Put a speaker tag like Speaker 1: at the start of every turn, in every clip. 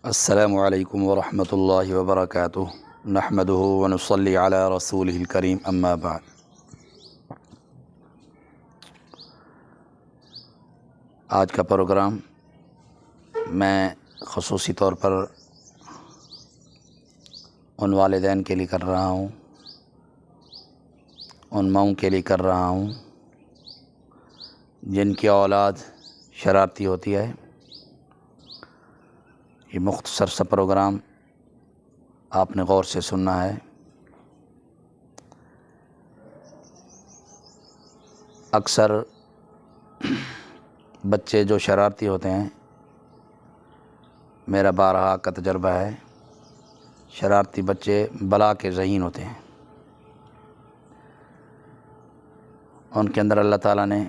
Speaker 1: السلام علیکم ورحمۃ اللہ وبرکاتہ نحمدہ ونصلی علی رسولہ الکریم اما بعد۔ آج کا پروگرام میں خصوصی طور پر ان والدین کے لیے کر رہا ہوں، ان ماؤں کے لیے کر رہا ہوں جن کی اولاد شرارتی ہوتی ہے۔ یہ مختصر سا پروگرام آپ نے غور سے سننا ہے۔ اکثر بچے جو شرارتی ہوتے ہیں، میرا بارہا کا تجربہ ہے، شرارتی بچے بلا کے ذہین ہوتے ہیں۔ ان کے اندر اللہ تعالیٰ نے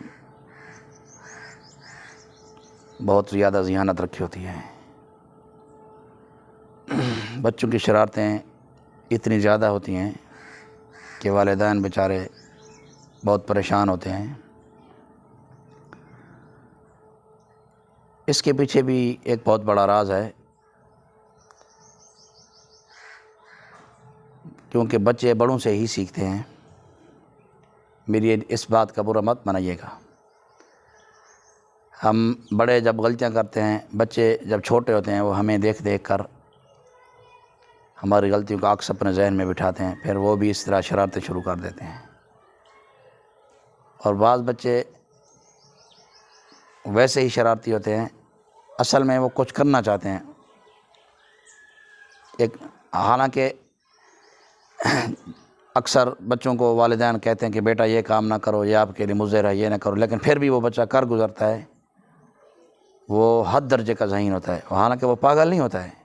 Speaker 1: بہت زیادہ ذہانت رکھی ہوتی ہے۔ بچوں کی شرارتیں اتنی زیادہ ہوتی ہیں کہ والدین بیچارے بہت پریشان ہوتے ہیں۔ اس کے پیچھے بھی ایک بہت بڑا راز ہے، کیونکہ بچے بڑوں سے ہی سیکھتے ہیں۔ میری اس بات کا برا مت منائیے گا۔ ہم بڑے جب غلطیاں کرتے ہیں، بچے جب چھوٹے ہوتے ہیں وہ ہمیں دیکھ دیکھ کر ہماری غلطیوں کا عکس اپنے ذہن میں بٹھاتے ہیں، پھر وہ بھی اس طرح شرارتیں شروع کر دیتے ہیں۔ اور بعض بچے ویسے ہی شرارتی ہوتے ہیں، اصل میں وہ کچھ کرنا چاہتے ہیں۔ حالانکہ اکثر بچوں کو والدین کہتے ہیں کہ بیٹا یہ کام نہ کرو، یہ آپ کے لیے مضر ہے، یہ نہ کرو، لیکن پھر بھی وہ بچہ کر گزرتا ہے۔ وہ حد درجے کا ذہین ہوتا ہے، حالانکہ وہ پاگل نہیں ہوتا ہے۔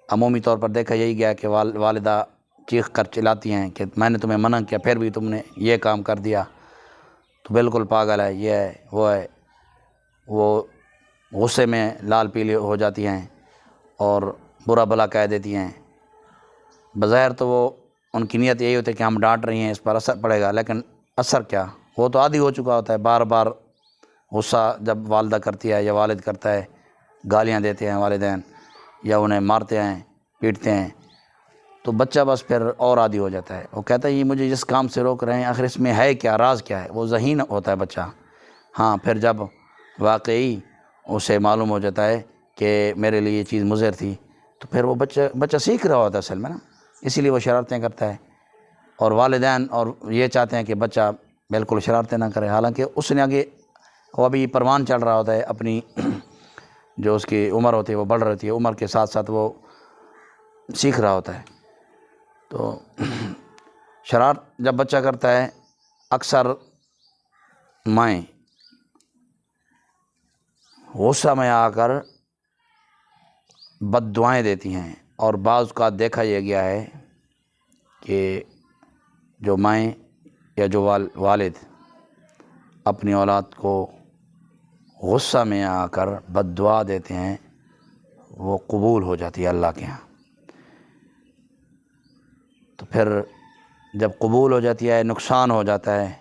Speaker 1: عمومی طور پر دیکھا یہی گیا کہ والدہ چیخ کر چلاتی ہیں کہ میں نے تمہیں منع کیا پھر بھی تم نے یہ کام کر دیا، تو بالکل پاگل ہے، یہ ہے وہ ہے۔ وہ غصے میں لال پیلی ہو جاتی ہیں اور برا بھلا کہہ دیتی ہیں۔ بظاہر تو وہ ان کی نیت یہی ہوتی ہے کہ ہم ڈانٹ رہی ہیں، اس پر اثر پڑے گا، لیکن اثر کیا، وہ تو عادی ہو چکا ہوتا ہے۔ بار بار غصہ جب والدہ کرتی ہے یا والد کرتا ہے، گالیاں دیتے ہیں والدین یا انہیں مارتے ہیں پیٹتے ہیں، تو بچہ بس پھر اور عادی ہو جاتا ہے۔ وہ کہتا ہے یہ مجھے جس کام سے روک رہے ہیں آخر اس میں ہے کیا، راز کیا ہے۔ وہ ذہین ہوتا ہے بچہ۔ ہاں، پھر جب واقعی اسے معلوم ہو جاتا ہے کہ میرے لیے یہ چیز مضر تھی، تو پھر وہ بچہ سیکھ رہا ہوتا ہے اصل میں نا، اسی لیے وہ شرارتیں کرتا ہے۔ اور والدین اور یہ چاہتے ہیں کہ بچہ بالکل شرارتیں نہ کرے، حالانکہ اس نے آگے وہ ابھی پروان چڑھ رہا ہوتا ہے، اپنی جو اس کی عمر ہوتی ہے وہ بڑھ رہی ہوتی ہے، عمر کے ساتھ ساتھ وہ سیکھ رہا ہوتا ہے۔ تو شرارت جب بچہ کرتا ہے، اکثر مائیں غصہ میں آ کر بد دعائیں دیتی ہیں، اور بعض کا دیکھا یہ گیا ہے کہ جو مائیں یا جو والد اپنی اولاد کو غصہ میں آ کر بد دعا دیتے ہیں، وہ قبول ہو جاتی ہے اللہ کے ہاں۔ تو پھر جب قبول ہو جاتی ہے، نقصان ہو جاتا ہے،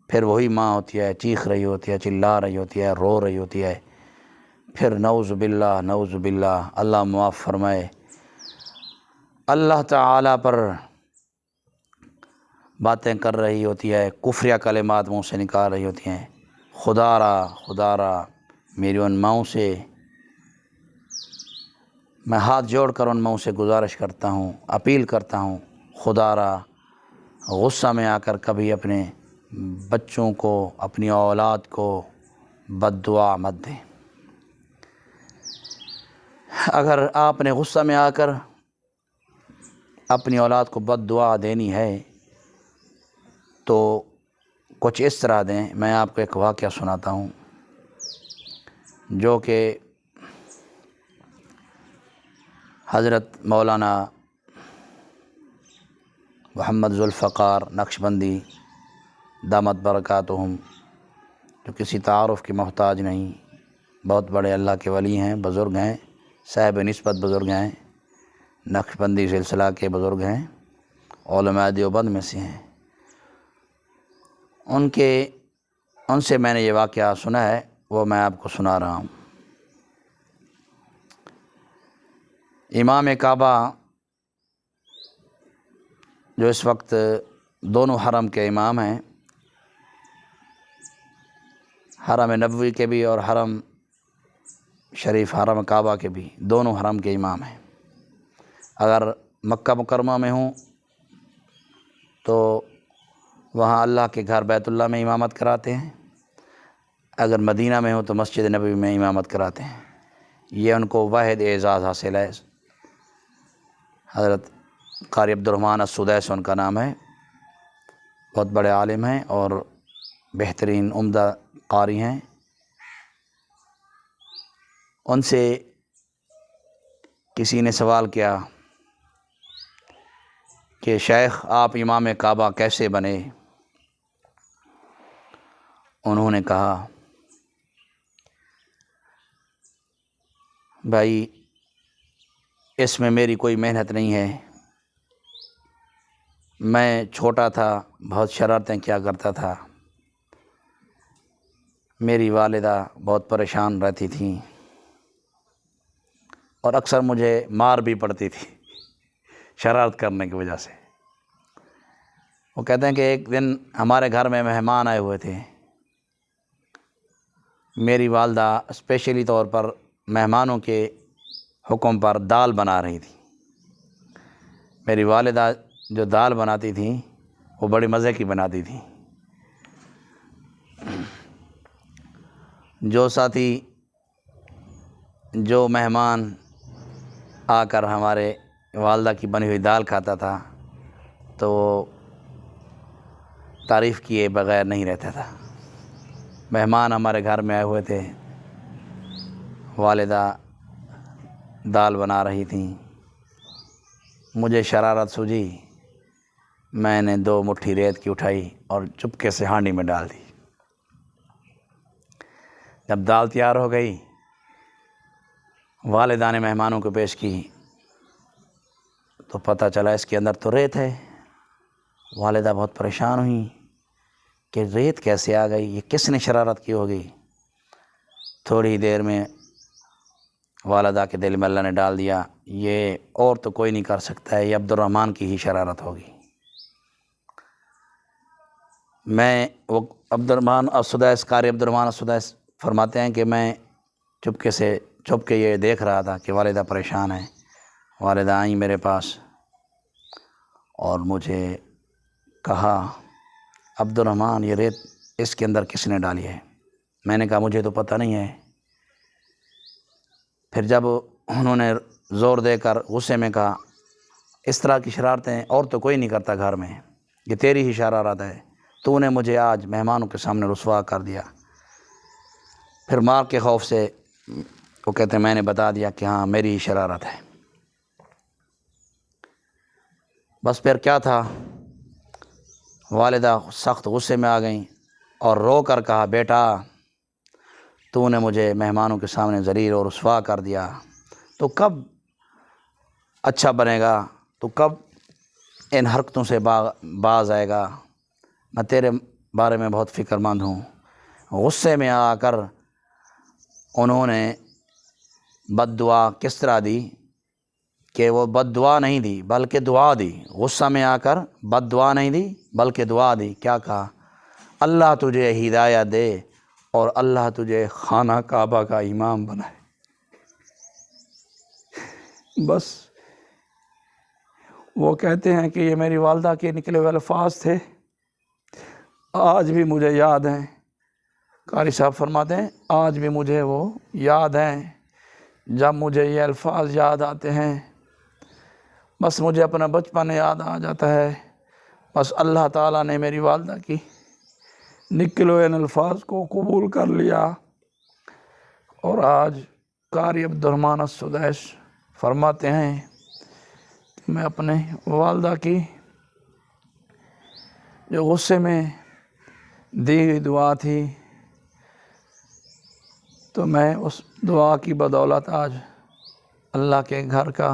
Speaker 1: پھر وہی ماں ہوتی ہے چیخ رہی ہوتی ہے، چلا رہی ہوتی ہے، رو رہی ہوتی ہے، پھر نعوذ باللہ نعوذ باللہ، اللہ معاف فرمائے، اللہ تعالیٰ پر باتیں کر رہی ہوتی ہے، کفریہ کلمات منہ سے نکال رہی ہوتی ہیں۔ خدا را میری ان ماؤں سے میں ہاتھ جوڑ کر ان ماؤں سے گزارش کرتا ہوں، اپیل کرتا ہوں، خدا را غصہ میں آ کر کبھی اپنے بچوں کو، اپنی اولاد کو بد دعا مت دیں۔ اگر آپ نے غصہ میں آ کر اپنی اولاد کو بد دعا دینی ہے تو کچھ اس طرح دیں۔ میں آپ کو ایک واقعہ سناتا ہوں جو کہ حضرت مولانا محمد ذوالفقار نقشبندی دامت برکاتہم، جو کسی تعارف کی محتاج نہیں، بہت بڑے اللہ کے ولی ہیں، بزرگ ہیں، صاحب نسبت بزرگ ہیں، نقشبندی سلسلہ کے بزرگ ہیں، علماء دیوبند میں سے ہیں۔ ان سے میں نے یہ واقعہ سنا ہے، وہ میں آپ کو سنا رہا ہوں۔ امام کعبہ جو اس وقت دونوں حرم کے امام ہیں، حرم نبوی کے بھی اور حرم شریف حرم کعبہ کے بھی، دونوں حرم کے امام ہیں۔ اگر مکہ مکرمہ میں ہوں تو وہاں اللہ کے گھر بیت اللہ میں امامت کراتے ہیں، اگر مدینہ میں ہوں تو مسجد نبوی میں امامت کراتے ہیں۔ یہ ان کو واحد اعزاز حاصل ہے۔ حضرت قاری عبدالرحمن السدیس ان کا نام ہے، بہت بڑے عالم ہیں اور بہترین عمدہ قاری ہیں۔ ان سے کسی نے سوال کیا کہ شیخ آپ امام کعبہ کیسے بنے؟ انہوں نے کہا بھائی اس میں میری کوئی محنت نہیں ہے، میں چھوٹا تھا، بہت شرارتیں کیا کرتا تھا، میری والدہ بہت پریشان رہتی تھیں اور اکثر مجھے مار بھی پڑتی تھی شرارت کرنے کی وجہ سے۔ وہ کہتے ہیں کہ ایک دن ہمارے گھر میں مہمان آئے ہوئے تھے، میری والدہ اسپیشلی طور پر مہمانوں کے حکم پر دال بنا رہی تھی۔ میری والدہ جو دال بناتی تھیں وہ بڑی مزے کی بناتی تھیں۔ جو ساتھی، جو مہمان آ کر ہمارے والدہ کی بنی ہوئی دال کھاتا تھا تو وہ تعریف کیے بغیر نہیں رہتا تھا۔ مہمان ہمارے گھر میں آئے ہوئے تھے، والدہ دال بنا رہی تھیں، مجھے شرارت سوجھی، میں نے 2 مٹھی ریت کی اٹھائی اور چپکے سے ہانڈی میں ڈال دی۔ جب دال تیار ہو گئی، والدہ نے مہمانوں کو پیش کی تو پتہ چلا اس کے اندر تو ریت ہے۔ والدہ بہت پریشان ہوئیں کہ ریت کیسے آ گئی، یہ کس نے شرارت کی ہوگی؟ تھوڑی دیر میں والدہ کے دل میں اللہ نے ڈال دیا، یہ اور تو کوئی نہیں کر سکتا ہے، یہ عبدالرحمن کی ہی شرارت ہوگی۔ وہ عبدالرحمن السدیس، قاری عبدالرحمن السدیس فرماتے ہیں کہ میں چھپ کے یہ دیکھ رہا تھا کہ والدہ پریشان ہے۔ والدہ آئیں میرے پاس اور مجھے کہا عبدالرحمن یہ ریت اس کے اندر کس نے ڈالی ہے؟ میں نے کہا مجھے تو پتہ نہیں ہے۔ پھر جب انہوں نے زور دے کر غصے میں کہا اس طرح کی شرارتیں اور تو کوئی نہیں کرتا گھر میں، یہ تیری ہی شرارت ہے، تو نے مجھے آج مہمانوں کے سامنے رسوا کر دیا۔ پھر مار کے خوف سے وہ کہتے ہیں میں نے بتا دیا کہ ہاں میری ہی شرارت ہے۔ بس پھر کیا تھا، والدہ سخت غصے میں آ گئیں اور رو کر کہا بیٹا تو نے مجھے مہمانوں کے سامنے ذلیل اور رسوا کر دیا، تو کب اچھا بنے گا، تو کب ان حرکتوں سے باز آئے گا؟ میں تیرے بارے میں بہت فکر مند ہوں۔ غصے میں آ کر انہوں نے بد دعا کس طرح دی کہ وہ بد دعا نہیں دی بلکہ دعا دی۔ غصہ میں آ کر بد دعا نہیں دی بلکہ دعا دی۔ کیا کہا؟ اللہ تجھے ہدایت دے اور اللہ تجھے خانہ کعبہ کا امام بنائے۔ بس وہ کہتے ہیں کہ یہ میری والدہ کے نکلے ہوئے الفاظ تھے، آج بھی مجھے یاد ہیں۔ قاری صاحب فرماتے ہیں آج بھی مجھے وہ یاد ہیں۔ جب مجھے یہ الفاظ یاد آتے ہیں بس مجھے اپنا بچپن یاد آ جاتا ہے۔ بس اللہ تعالیٰ نے میری والدہ کی نکلے ہوئے ان الفاظ کو قبول کر لیا، اور آج قاری عبدالرحمن السدیس فرماتے ہیں کہ میں اپنے والدہ کی جو غصے میں دی ہوئی دعا تھی تو میں اس دعا کی بدولت آج اللہ کے گھر کا،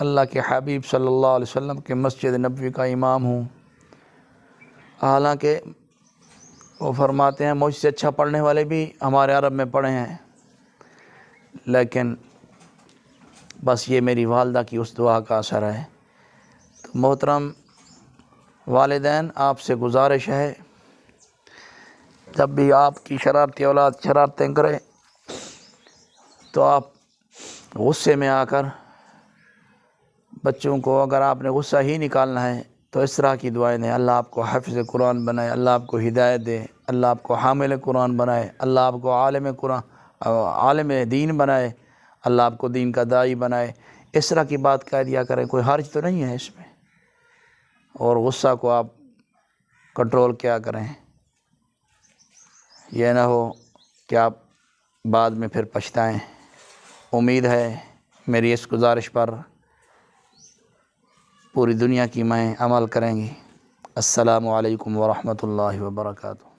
Speaker 1: اللہ کے حبیب صلی اللہ علیہ وسلم کے مسجد نبوی کا امام ہوں۔ حالانکہ وہ فرماتے ہیں مجھ سے اچھا پڑھنے والے بھی ہمارے عرب میں پڑھے ہیں، لیکن بس یہ میری والدہ کی اس دعا کا اثر ہے۔ تو محترم والدین، آپ سے گزارش ہے جب بھی آپ کی شرارتی اولاد شرارتیں کرے تو آپ غصے میں آ کر بچوں کو، اگر آپ نے غصہ ہی نکالنا ہے تو اس طرح کی دعائیں دیں: اللہ آپ کو حافظ قرآن بنائے، اللہ آپ کو ہدایت دے، اللہ آپ کو حامل قرآن بنائے، اللہ آپ کو عالم دین بنائے، اللہ آپ کو دین کا داعی بنائے۔ اس طرح کی بات کہہ دیا کریں، کوئی حرج تو نہیں ہے اس میں۔ اور غصہ کو آپ کنٹرول کیا کریں، یہ نہ ہو کہ آپ بعد میں پھر پچھتائیں۔ امید ہے میری اس گزارش پر پوری دنیا کی مائیں عمل کریں گی۔ السلام علیکم ورحمۃ اللہ وبرکاتہ۔